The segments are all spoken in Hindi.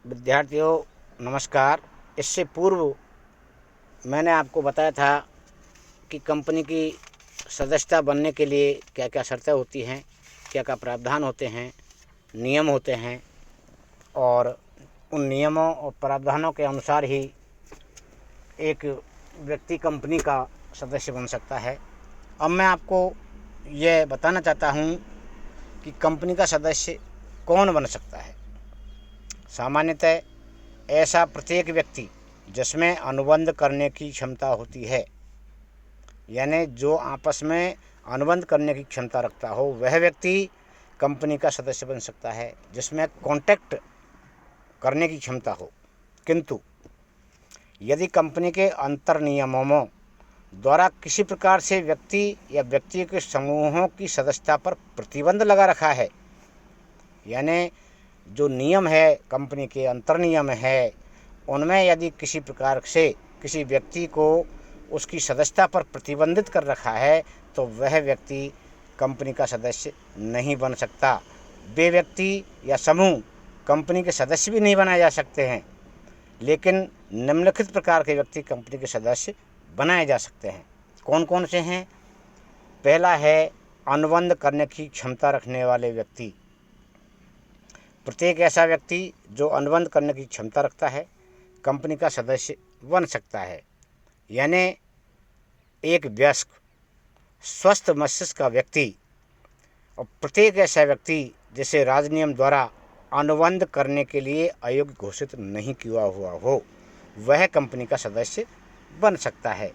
विद्यार्थियों नमस्कार। इससे पूर्व मैंने आपको बताया था कि कंपनी की सदस्यता बनने के लिए क्या क्या शर्तें होती हैं, क्या क्या प्रावधान होते हैं, नियम होते हैं और उन नियमों और प्रावधानों के अनुसार ही एक व्यक्ति कंपनी का सदस्य बन सकता है। अब मैं आपको यह बताना चाहता हूँ कि कंपनी का सदस्य कौन बन सकता है। सामान्यतः ऐसा प्रत्येक व्यक्ति जिसमें अनुबंध करने की क्षमता होती है, यानी जो आपस में अनुबंध करने की क्षमता रखता हो, वह व्यक्ति कंपनी का सदस्य बन सकता है, जिसमें कांटेक्ट करने की क्षमता हो। किंतु यदि कंपनी के अंतर नियमों द्वारा किसी प्रकार से व्यक्ति या व्यक्ति के समूहों की सदस्यता पर प्रतिबंध लगा रखा है, यानी जो नियम है, कंपनी के अंतर नियम है, उनमें यदि किसी प्रकार से किसी व्यक्ति को उसकी सदस्यता पर प्रतिबंधित कर रखा है, तो वह व्यक्ति कंपनी का सदस्य नहीं बन सकता। वे व्यक्ति या समूह कंपनी के सदस्य भी नहीं बनाए जा सकते हैं, लेकिन निम्नलिखित प्रकार के व्यक्ति कंपनी के सदस्य बनाए जा सकते हैं। कौन कौन से हैं? पहला है अनुबंध करने की क्षमता रखने वाले व्यक्ति। प्रत्येक ऐसा व्यक्ति जो अनुबंध करने की क्षमता रखता है कंपनी का सदस्य बन सकता है। यानी एक वयस्क स्वस्थ मस्तिष्क का व्यक्ति और प्रत्येक ऐसा व्यक्ति जिसे राजनियम द्वारा अनुबंध करने के लिए अयोग्य घोषित नहीं किया हुआ हो, वह कंपनी का सदस्य बन सकता है।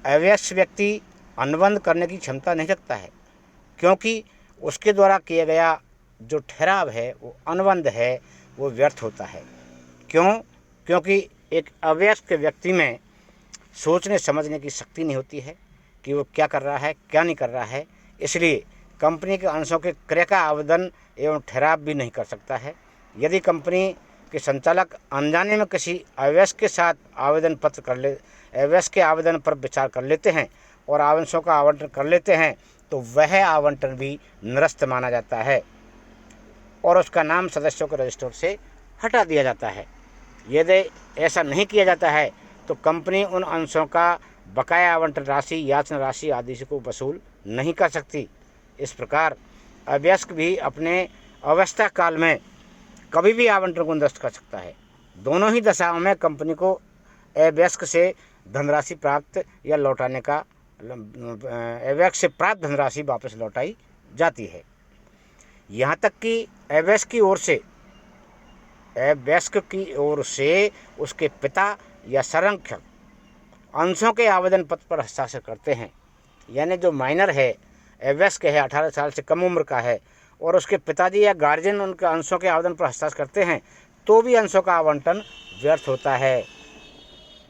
अवयस्क व्यक्ति अनुबंध करने की क्षमता नहीं रखता है, क्योंकि उसके द्वारा किया गया जो ठहराव है, वो अनुबंध है, वो व्यर्थ होता है। क्यों? क्योंकि एक अवयस्क व्यक्ति में सोचने समझने की शक्ति नहीं होती है कि वो क्या कर रहा है, क्या नहीं कर रहा है। इसलिए कंपनी के अंशों के क्रय का आवेदन एवं ठहराव भी नहीं कर सकता है। यदि कंपनी के संचालक अनजाने में किसी अवयस्क के साथ आवेदन पत्र अवयस्क के आवेदन पर विचार कर लेते हैं और अंशों का आवंटन कर लेते हैं, तो वह आवंटन भी निरस्त माना जाता है और उसका नाम सदस्यों के रजिस्टर से हटा दिया जाता है। यदि ऐसा नहीं किया जाता है तो कंपनी उन अंशों का बकाया आवंटन राशि, याचना राशि आदि को वसूल नहीं कर सकती। इस प्रकार अवयस्क भी अपने अवस्था काल में कभी भी आवंटन को निरस्त कर सकता है। दोनों ही दशाओं में कंपनी को अवयस्क से धनराशि प्राप्त या लौटाने का अवयस्क से प्राप्त धनराशि वापस लौटाई जाती है। यहाँ तक कि अवयस्क की ओर से उसके पिता या संरक्षक अंशों के आवेदन पत्र पर हस्ताक्षर करते हैं। यानी जो माइनर है, अवयस्क है, 18 साल से कम उम्र का है, और उसके पिताजी या गार्जियन उनके अंशों के आवेदन पर हस्ताक्षर करते हैं, तो भी अंशों का आवंटन व्यर्थ होता है।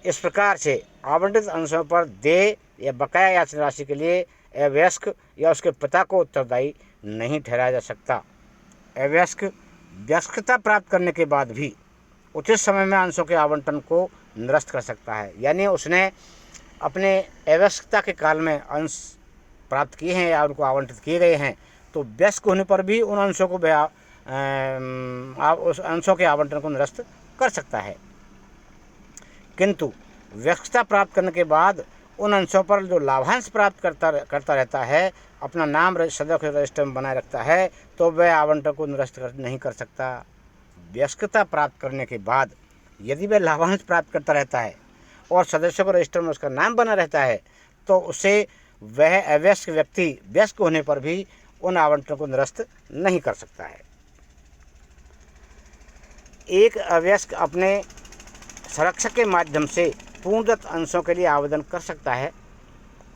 इस प्रकार से आवंटित अंशों पर देय या बकाया याचना राशि के लिए अवयस्क या उसके पिता को उत्तरदायी नहीं ठहराया जा सकता। अवयस्क वयस्कता प्राप्त करने के बाद भी उचित समय में अंशों के आवंटन को निरस्त कर सकता है। यानी उसने अपने अवयस्कता के काल में अंश प्राप्त किए हैं या उनको आवंटित किए गए हैं, तो वयस्क होने पर भी उन अंशों को उस अंशों के आवंटन को निरस्त कर सकता है। किंतु वयस्कता प्राप्त करने के बाद उन अंशों पर जो लाभांश प्राप्त करता रहता है, अपना नाम सदस्य रजिस्टर में बनाए रखता है, तो वह आवंटन को निरस्त नहीं कर सकता। वयस्कता प्राप्त करने के बाद यदि वह लाभांश प्राप्त करता रहता है और सदस्यों को रजिस्टर में उसका नाम बना रहता है, तो उसे वह अवयस्क व्यक्ति वयस्क होने पर भी उन आवंटन को निरस्त नहीं कर सकता है। एक अवयस्क अपने संरक्षक के माध्यम से पूर्णतः अंशों के लिए आवेदन कर सकता है।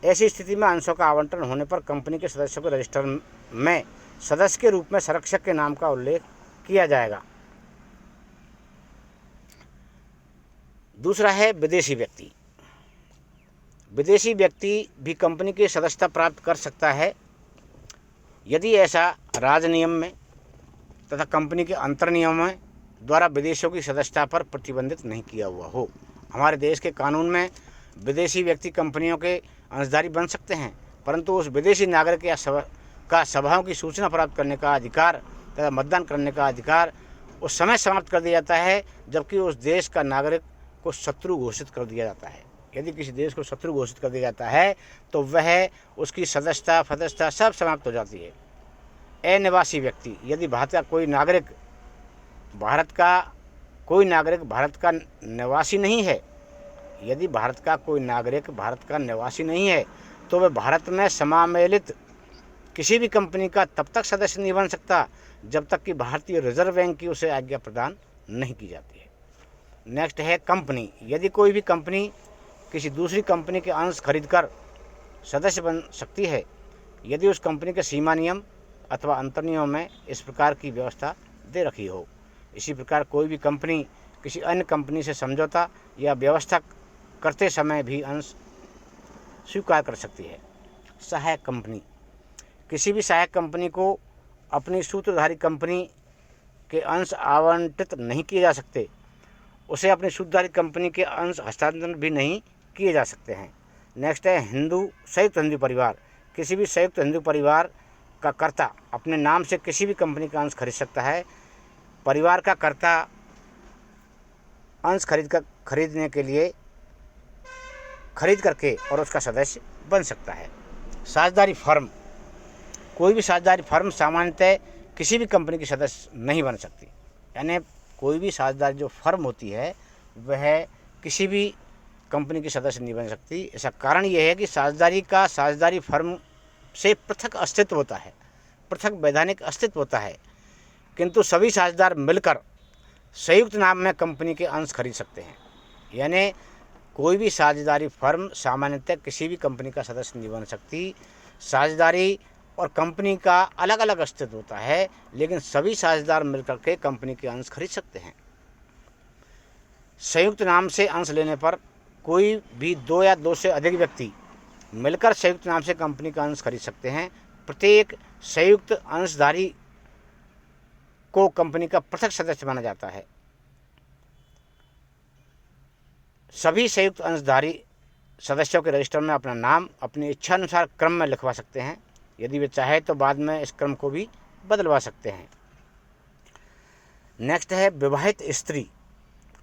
ऐसी स्थिति में अंशों का आवंटन होने पर कंपनी के सदस्यों के रजिस्टर में सदस्य के रूप में संरक्षक के नाम का उल्लेख किया जाएगा। दूसरा है विदेशी व्यक्ति। विदेशी व्यक्ति भी कंपनी की सदस्यता प्राप्त कर सकता है यदि ऐसा राजनियम में तथा कंपनी के अंतर नियमों में द्वारा विदेशियों की सदस्यता पर प्रतिबंधित नहीं किया हुआ हो। हमारे देश के कानून में विदेशी व्यक्ति कंपनियों के अंशधारी बन सकते हैं, परंतु उस विदेशी नागरिक का सभाओं की सूचना प्राप्त करने का अधिकार तथा मतदान करने का अधिकार उस समय समाप्त कर दिया जाता है जबकि उस देश का नागरिक को शत्रु घोषित कर दिया जाता है। यदि किसी देश को शत्रु घोषित कर दिया जाता है तो वह उसकी सदस्यता सब समाप्त हो जाती है। अनिवासी व्यक्ति, यदि भारत का कोई नागरिक भारत का निवासी नहीं है, यदि भारत का कोई नागरिक भारत का निवासी नहीं है तो वह भारत में समामेलित किसी भी कंपनी का तब तक सदस्य नहीं बन सकता जब तक कि भारतीय रिजर्व बैंक की उसे आज्ञा प्रदान नहीं की जाती है। नेक्स्ट है कंपनी। यदि कोई भी कंपनी किसी दूसरी कंपनी के अंश खरीदकर सदस्य बन सकती है यदि उस कंपनी के सीमा नियम अथवा अंतर्नियमों में इस प्रकार की व्यवस्था दे रखी हो। इसी प्रकार कोई भी कंपनी किसी अन्य कंपनी से समझौता या व्यवस्था करते समय भी अंश स्वीकार कर सकती है। सहायक कंपनी, किसी भी सहायक कंपनी को अपनी सूत्रधारी कंपनी के अंश आवंटित नहीं किए जा सकते, उसे अपनी सूत्रधारी कंपनी के अंश हस्तांतरण भी नहीं किए जा सकते हैं। नेक्स्ट है संयुक्त हिंदू परिवार। किसी भी संयुक्त हिंदू परिवार का कर्ता अपने नाम से किसी भी कंपनी का अंश खरीद सकता है। परिवार का कर्ता अंश खरीदने के लिए खरीद करके और उसका सदस्य बन सकता है। साझेदारी फर्म, कोई भी साझेदारी फर्म सामान्यतः किसी भी कंपनी की सदस्य नहीं बन सकती। यानी कोई भी साझेदारी जो फर्म होती है वह किसी भी कंपनी की सदस्य नहीं बन सकती। इसका कारण यह है कि साझेदारी फर्म से पृथक अस्तित्व होता है, पृथक वैधानिक अस्तित्व होता है, किंतु सभी साझेदार मिलकर संयुक्त नाम में कंपनी के अंश खरीद सकते हैं। यानी कोई भी साझेदारी फर्म सामान्यतः किसी भी कंपनी का सदस्य नहीं बन सकती। साझेदारी और कंपनी का अलग अलग अस्तित्व होता है, लेकिन सभी साझेदार मिलकर के कंपनी के अंश खरीद सकते हैं। संयुक्त नाम से अंश लेने पर कोई भी 2 या 2 से अधिक व्यक्ति मिलकर संयुक्त नाम से कंपनी का अंश खरीद सकते हैं। प्रत्येक संयुक्त अंशधारी को कंपनी का पृथक सदस्य माना जाता है। सभी संयुक्त अंशधारी सदस्यों के रजिस्टर में अपना नाम अपनी इच्छानुसार क्रम में लिखवा सकते हैं। यदि वे चाहे तो बाद में इस क्रम को भी बदलवा सकते हैं। नेक्स्ट है विवाहित स्त्री।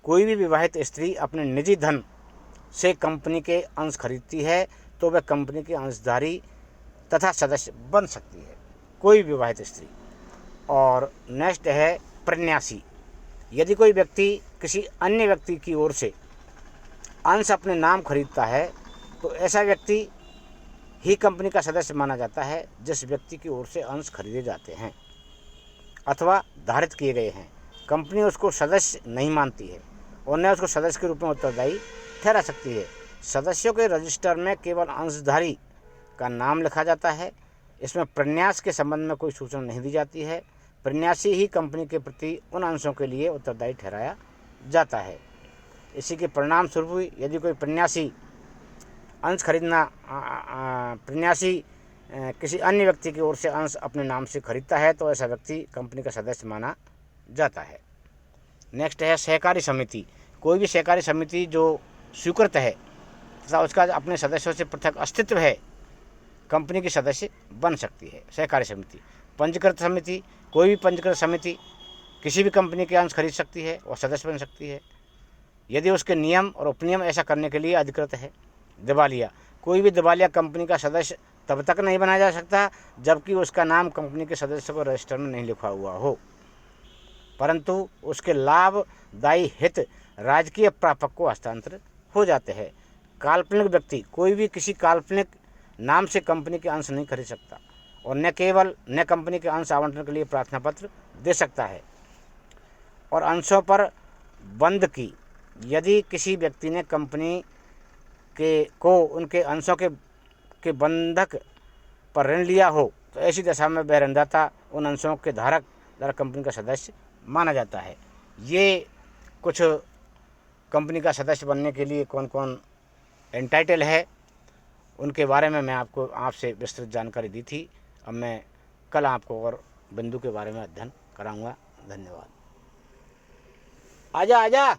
कोई भी विवाहित स्त्री अपने निजी धन से कंपनी के अंश खरीदती है तो वह कंपनी के अंशधारी तथा सदस्य बन सकती है, कोई भी विवाहित स्त्री। और नेक्स्ट है प्रन्यासी। यदि कोई व्यक्ति किसी अन्य व्यक्ति की ओर से अंश अपने नाम खरीदता है तो ऐसा व्यक्ति ही कंपनी का सदस्य माना जाता है जिस व्यक्ति की ओर से अंश खरीदे जाते हैं अथवा धारित किए गए हैं। कंपनी उसको सदस्य नहीं मानती है और न उसको सदस्य के रूप में उत्तरदायी ठहरा सकती है। सदस्यों के रजिस्टर में केवल अंशधारी का नाम लिखा जाता है। इसमें प्रन्यास के संबंध में कोई सूचना नहीं दी जाती है। प्रन्यासी ही कंपनी के प्रति उन अंशों के लिए उत्तरदायी ठहराया जाता है। इसी के परिणाम स्वरूप यदि कोई प्रन्यासी किसी अन्य व्यक्ति की ओर से अंश अपने नाम से खरीदता है तो ऐसा व्यक्ति कंपनी का सदस्य माना जाता है। नेक्स्ट है सहकारी समिति। कोई भी सहकारी समिति जो स्वीकृत है तथा उसका अपने सदस्यों से पृथक अस्तित्व है कंपनी की सदस्य बन सकती है सहकारी समिति। पंजीकृत समिति, कोई भी पंजीकृत समिति किसी भी कंपनी के अंश खरीद सकती है और सदस्य बन सकती है यदि उसके नियम और उपनियम ऐसा करने के लिए अधिकृत है। दिवालिया, कोई भी दिवालिया कंपनी का सदस्य तब तक नहीं बनाया जा सकता जबकि उसका नाम कंपनी के सदस्य को रजिस्टर में नहीं लिखा हुआ हो, परंतु उसके लाभदायी हित राजकीय प्रापक को हस्तांतरित हो जाते हैं। काल्पनिक व्यक्ति, कोई भी किसी काल्पनिक नाम से कंपनी के अंश नहीं खरीद सकता और न कंपनी के अंश आवंटन के लिए प्रार्थना पत्र दे सकता है। और अंशों पर बंद की, यदि किसी व्यक्ति ने कंपनी को उनके अंशों के बंधक पर ऋण लिया हो तो ऐसी दशा में वह ऋणदाता उन अंशों के धारक द्वारा कंपनी का सदस्य माना जाता है। ये कुछ कंपनी का सदस्य बनने के लिए कौन कौन एंटाइटल है उनके बारे में मैं आपसे विस्तृत जानकारी दी थी। अब मैं कल आपको और बिंदु के बारे में अध्ययन कराऊंगा। धन्यवाद। आजा आजा।